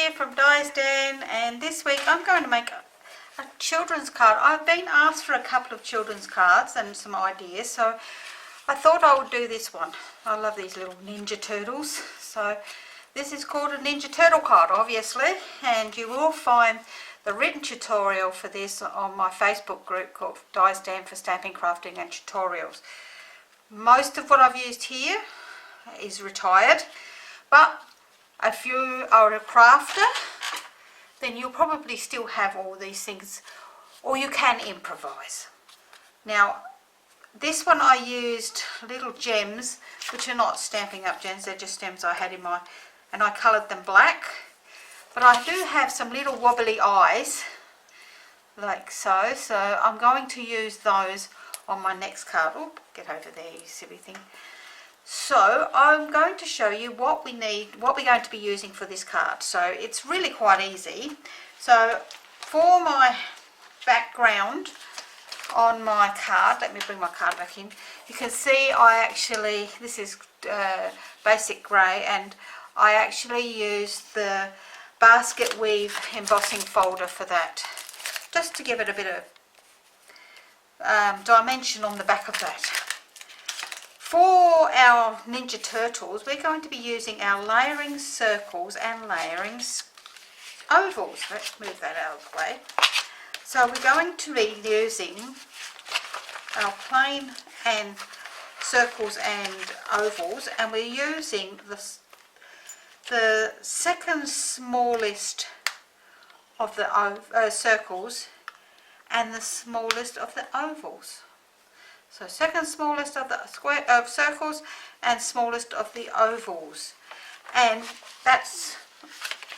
here from Diane, and this week I'm going to make a children's card. I've been asked for a couple of children's cards and some ideas, so I thought I would do this one. I love these little Ninja Turtles, so this is called a Ninja Turtle card, obviously, and you will find the written tutorial for this on my Facebook group called Diane for Stamping, Crafting and Tutorials. Most of what I've used here is retired, but if you are a crafter, then you'll probably still have all these things, or you can improvise. Now, this one I used little gems, which are not Stampin' Up gems, they're just stems I had in my, and I coloured them black. But I do have some little wobbly eyes, like so, so I'm going to use those on my next card. Oop, get over there, you silly thing. So I'm going to show you what we need, what we're going to be using for this card. So it's really quite easy. So for my background on my card, let me bring my card back in. You can see I actually, this is basic grey, and I actually used the basket weave embossing folder for that, just to give it a bit of dimension on the back of that. For our Ninja Turtles, we're going to be using our layering circles and layering ovals. Let's move that out of the way. So we're going to be using our plain and circles and ovals, and we're using the second smallest of the circles and the smallest of the ovals. So second smallest of the circles and smallest of the ovals, and that's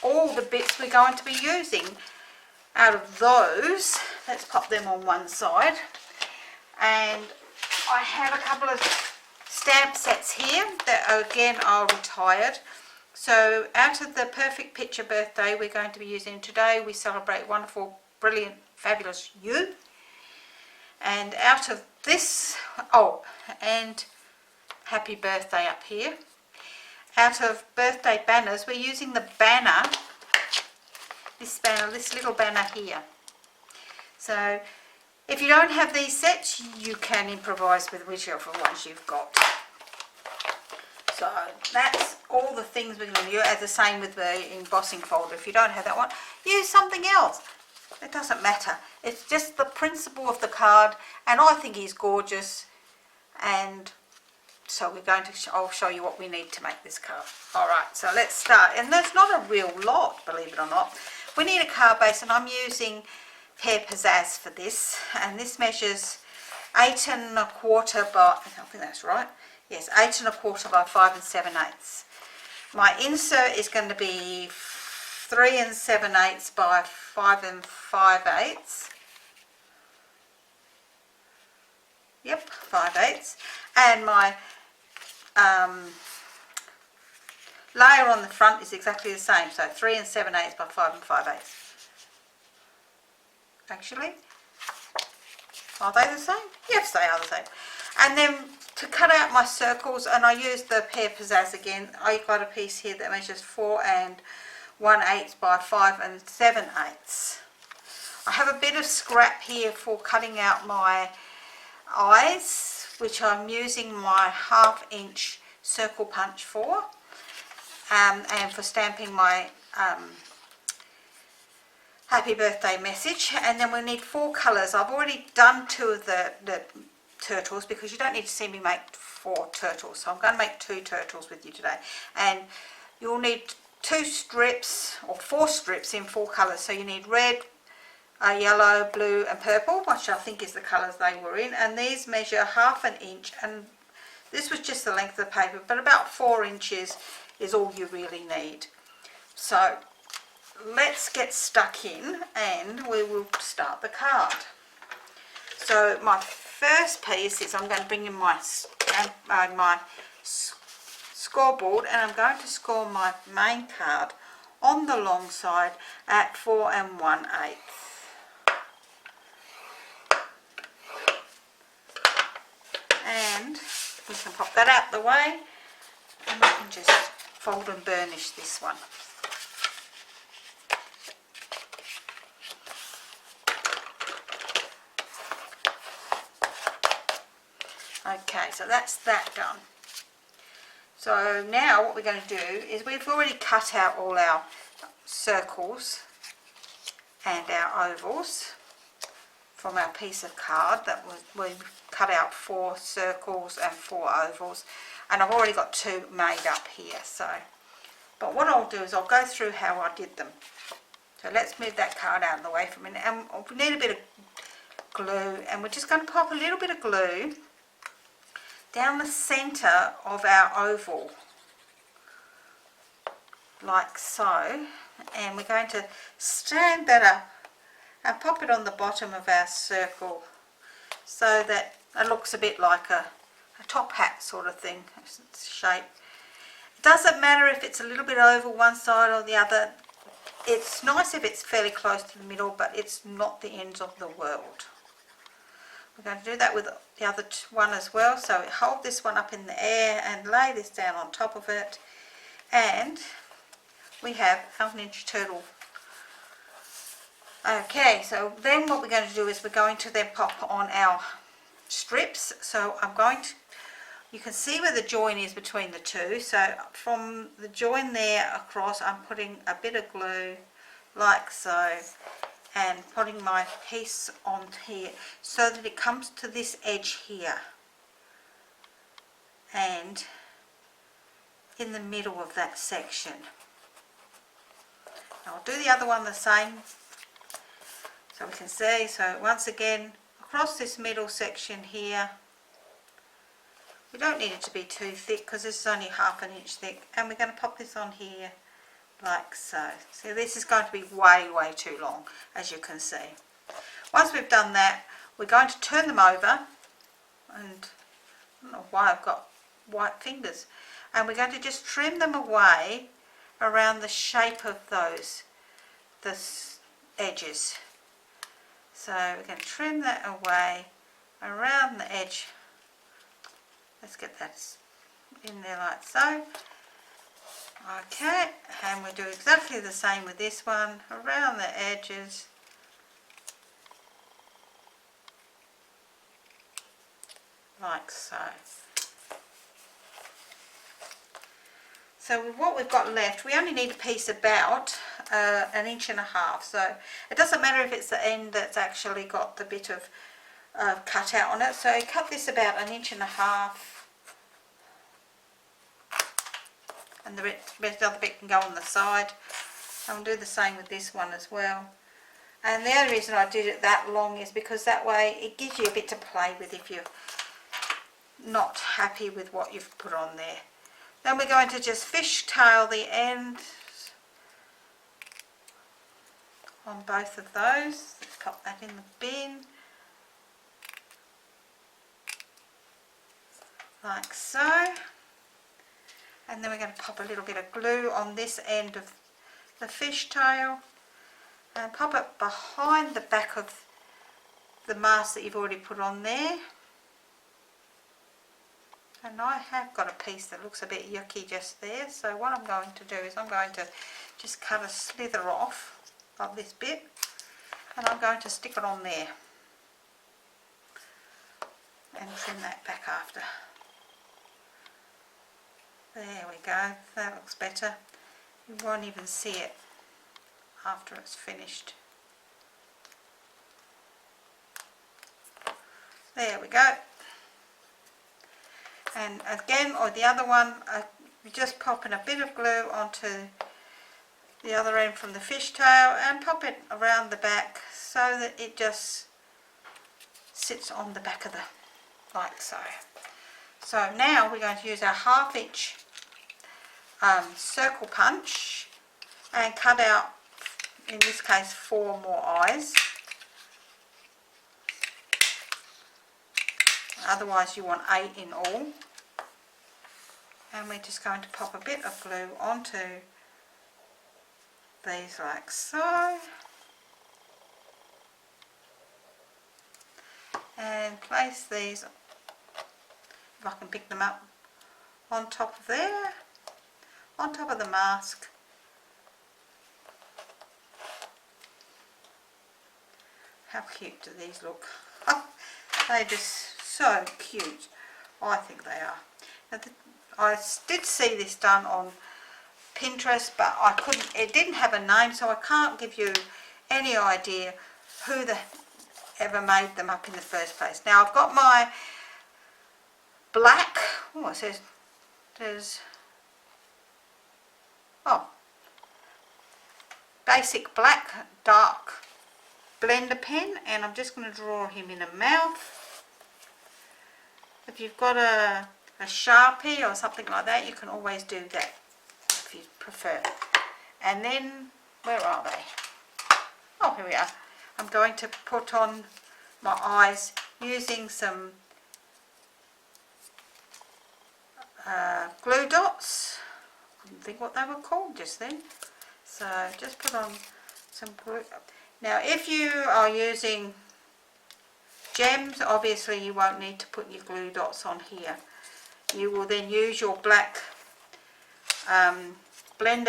all the bits we're going to be using. Out of those, let's pop them on one side, and I have a couple of stamp sets here that again are retired. So out of the Perfect Picture Birthday we're going to be using today, we celebrate wonderful, brilliant, fabulous you. And out of this, oh, and happy birthday up here. Out of birthday banners, we're using the banner, this little banner here. So if you don't have these sets, you can improvise with whichever ones you've got. So that's all the things we're going to do, as the same with the embossing folder. If you don't have that one, use something else. It doesn't matter. It's just the principle of the card, and I think he's gorgeous. And so we're going to, I'll show you what we need to make this card. Alright, so let's start. And there's not a real lot, believe it or not. We need a card base, and I'm using Pear Pizzazz for this. And this measures 8 1/4 by, I think that's right. Yes, 8 1/4 by 5 7/8. My insert is going to be 3 7/8 by 5 5/8. Yep, 5/8. And my layer on the front is exactly the same, so 3 7/8 by 5 5/8. Actually, are they the same? Yes, they are the same. And then to cut out my circles, and I used the Pear Pizzazz again, I got a piece here that measures 4 1/8 by 5 7/8. I have a bit of scrap here for cutting out my eyes, which I'm using my 1/2 inch circle punch for, and for stamping my happy birthday message. And then we need 4 colours. I've already done 2 of the turtles, because you don't need to see me make 4 turtles, so I'm going to make 2 turtles with you today. And you'll need 2 strips or 4 strips in 4 colours. So you need red, yellow, blue and purple, which I think is the colours they were in. And these measure 1/2 inch, and this was just the length of the paper, but about 4 inches is all you really need. So let's get stuck in, and we will start the card. So my first piece is, I'm going to bring in my scoreboard, and I'm going to score my main card on the long side at 4 1/8. And we can pop that out the way, and we can just fold and burnish this one. Okay, so that's that done. So now what we're going to do is we've already cut out all our circles and our ovals from our piece of card that we cut out 4 circles and 4 ovals, and I've already got 2 made up here. So, but what I'll do is I'll go through how I did them. So let's move that card out of the way for a minute, and we need a bit of glue, and we're just going to pop a little bit of glue down the centre of our oval, like so, and we're going to stand that up and pop it on the bottom of our circle so that it looks a bit like a top hat sort of thing shape. It doesn't matter if it's a little bit over one side or the other. It's nice if it's fairly close to the middle, but it's not the ends of the world. We're going to do that with the other one as well. So hold this one up in the air and lay this down on top of it, and we have our Ninja Turtle. Okay, so then what we're going to do is we're going to then pop on our strips. So I'm going to, you can see where the join is between the two. So from the join there across, I'm putting a bit of glue like so, and putting my piece on here so that it comes to this edge here and in the middle of that section. Now I'll do the other one the same so we can see. So once again, across this middle section here, we don't need it to be too thick because this is only ½ an inch thick, and we're going to pop this on here like so. So this is going to be way too long, as you can see. Once we've done that, we're going to turn them over, and I don't know why I've got white fingers, and we're going to just trim them away around the shape of those, the edges. So we're going to trim that away around the edge. Let's get that in there like so. Okay, and we'll do exactly the same with this one, around the edges. Like so. So with what we've got left, we only need a piece about 1.5 inches. So it doesn't matter if it's the end that's actually got the bit of cut out on it. So cut this about 1.5 inches. And the other bit can go on the side. And we'll do the same with this one as well. And the only reason I did it that long is because that way it gives you a bit to play with if you're not happy with what you've put on there. Then we're going to just fishtail the ends on both of those. Let's pop that in the bin. Like so. And then we're going to pop a little bit of glue on this end of the fishtail and pop it behind the back of the mask that you've already put on there. And I have got a piece that looks a bit yucky just there, so what I'm going to do is I'm going to just cut a slither off of this bit, and I'm going to stick it on there and trim that back after. There we go, that looks better. You won't even see it after it's finished. There we go. And again, or the other one, you're just popping a bit of glue onto the other end from the fishtail and pop it around the back so that it just sits on the back of the, like so. So now we're going to use our ½ inch circle punch and cut out, in this case, 4 more eyes. Otherwise you want 8 in all. And we're just going to pop a bit of glue onto these like so. And place these, if I can pick them up, on top of there, on top of the mask. How cute do these look? Oh, they're just so cute. I think they are. Now, I did see this done on Pinterest, but I couldn't, it didn't have a name, so I can't give you any idea who ever made them up in the first place. Now I've got my black, oh it says, basic black dark blender pen, and I'm just going to draw him in a mouth. If you've got a Sharpie or something like that, you can always do that if you prefer. And then, where are they? Oh, here we are. I'm going to put on my eyes using some glue dots. I couldn't think what they were called just then. So just put on some glue. Now if you are using gems, obviously you won't need to put your glue dots on here. You will then use your black blend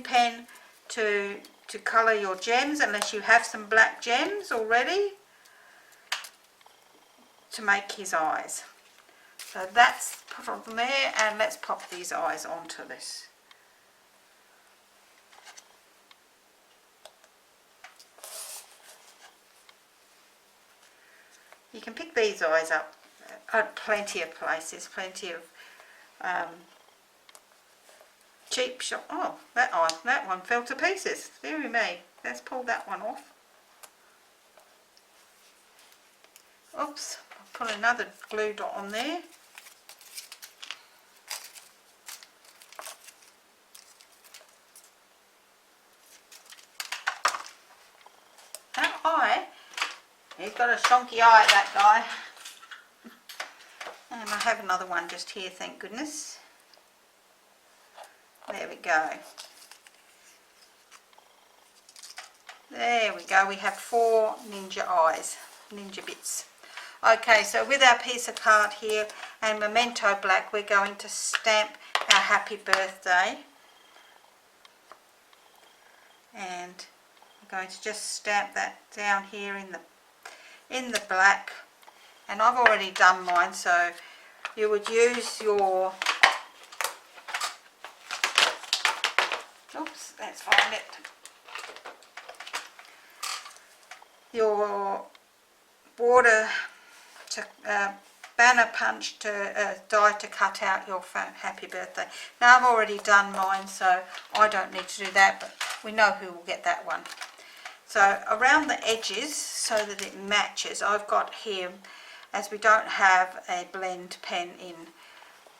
pen to colour your gems, unless you have some black gems already, to make his eyes. So that's put on there, and let's pop these eyes onto this. You can pick these eyes up at plenty of places, plenty of cheap shop. Oh, that one fell to pieces. Deary me. Let's pull that one off. Oops, I'll put another glue dot on there. That eye, he's got a shonky eye, that guy. And I have another one just here, thank goodness. There we go. There we go. We have 4 ninja eyes, ninja bits. Okay, so with our piece of card here and Memento Black, we're going to stamp our happy birthday. And I'm going to just stamp that down here in the black. And I've already done mine, so you would use your, oops, let's find it, your water to banner punch to die to cut out your happy birthday. Now I've already done mine, so I don't need to do that, but we know who will get that one. So around the edges, so that it matches, I've got here, as we don't have a blend pen in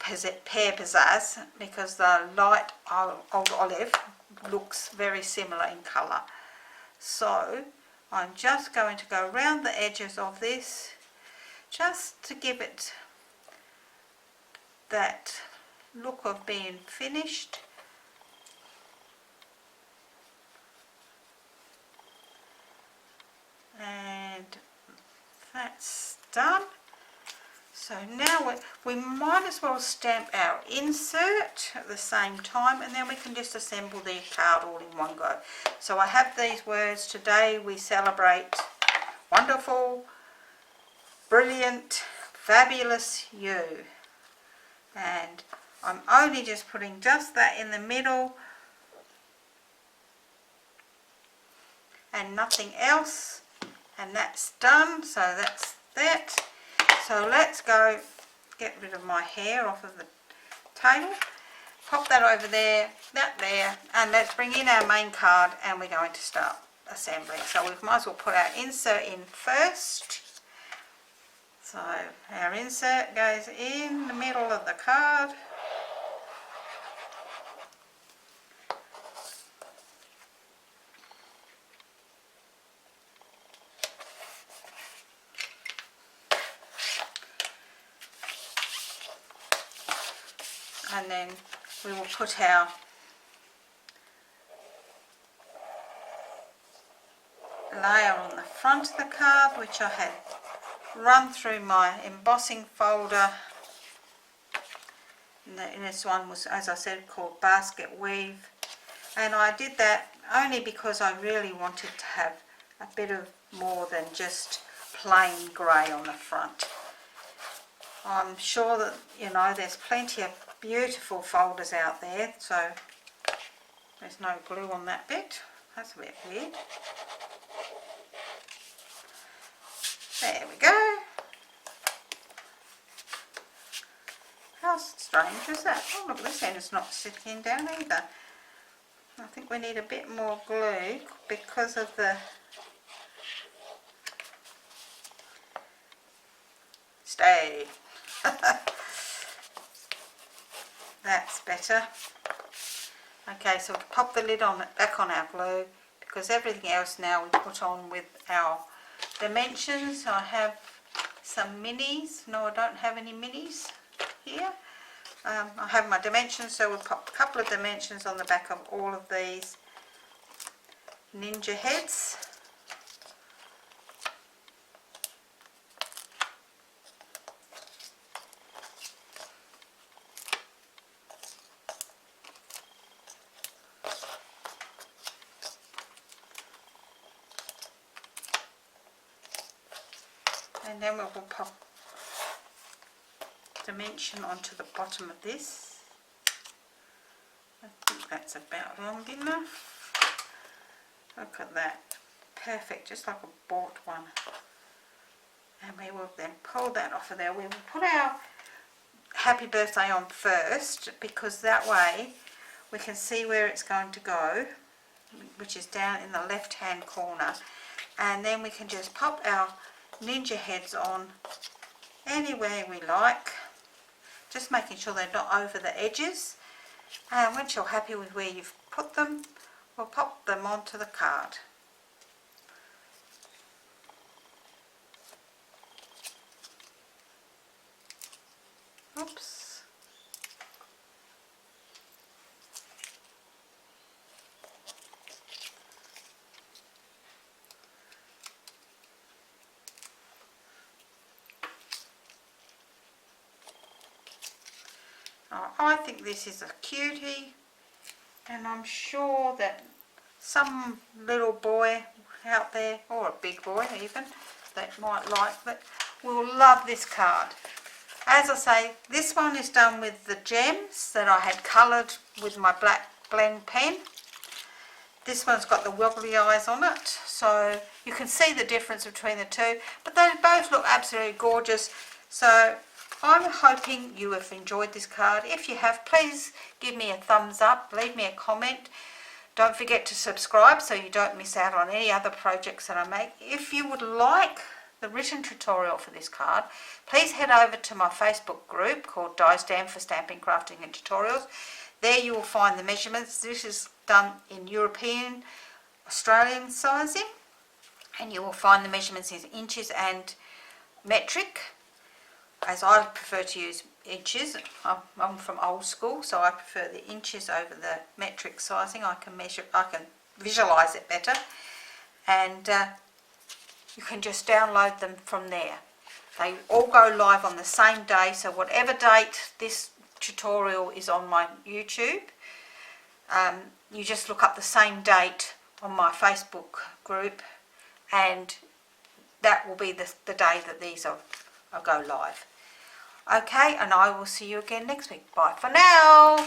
Pear Pizzazz, because the light old olive looks very similar in colour. So I'm just going to go around the edges of this, just to give it that look of being finished. And that's done. So now we might as well stamp our insert at the same time, and then we can just assemble the card all in one go. So I have these words: today we celebrate wonderful, brilliant, fabulous you. And I'm only just putting just that in the middle and nothing else, and that's done. So that's that. So let's go get rid of my hair off of the table, pop that over there, that there, and let's bring in our main card, and we're going to start assembling. So we might as well put our insert in first. So our insert goes in the middle of the card. And then we will put our layer on the front of the card, which I had run through my embossing folder. And this one was, as I said, called Basket Weave. And I did that only because I really wanted to have a bit of more than just plain grey on the front. I'm sure that, you know, there's plenty of beautiful folders out there, so there's no glue on that bit. That's a bit weird. There we go. How strange is that? Oh, look, this end is not sitting down either. I think we need a bit more glue because of the stay. That's better. Okay, so we'll pop the lid on back on our glue, because everything else now we put on with our dimensions. I have some minis. No, I don't have any minis here. I have my dimensions, so we'll pop a couple of dimensions on the back of all of these ninja heads. And then we'll pop dimension onto the bottom of this. I think that's about long enough. Look at that. Perfect, just like a bought one. And we will then pull that off of there. We will put our happy birthday on first, because that way we can see where it's going to go, which is down in the left hand corner. And then we can just pop our ninja heads on anywhere we like, just making sure they're not over the edges. And once you're happy with where you've put them, we'll pop them onto the card. Oops. I think this is a cutie, and I'm sure that some little boy out there, or a big boy even, that might like that, will love this card. As I say, this one is done with the gems that I had coloured with my black blend pen. This one's got the wobbly eyes on it, so you can see the difference between the two, but they both look absolutely gorgeous. So I'm hoping you have enjoyed this card. If you have, please give me a thumbs up, leave me a comment. Don't forget to subscribe so you don't miss out on any other projects that I make. If you would like the written tutorial for this card, please head over to my Facebook group called Diane for Stamping, Crafting and Tutorials. There you will find the measurements. This is done in European, Australian sizing, and you will find the measurements in inches and metric. As I prefer to use inches, I'm from old school, so I prefer the inches over the metric sizing. I can measure, I can visualise it better, and you can just download them from there. They all go live on the same day, so whatever date this tutorial is on my YouTube, you just look up the same date on my Facebook group, and that will be the day that these are go live. Okay, and I will see you again next week. Bye for now.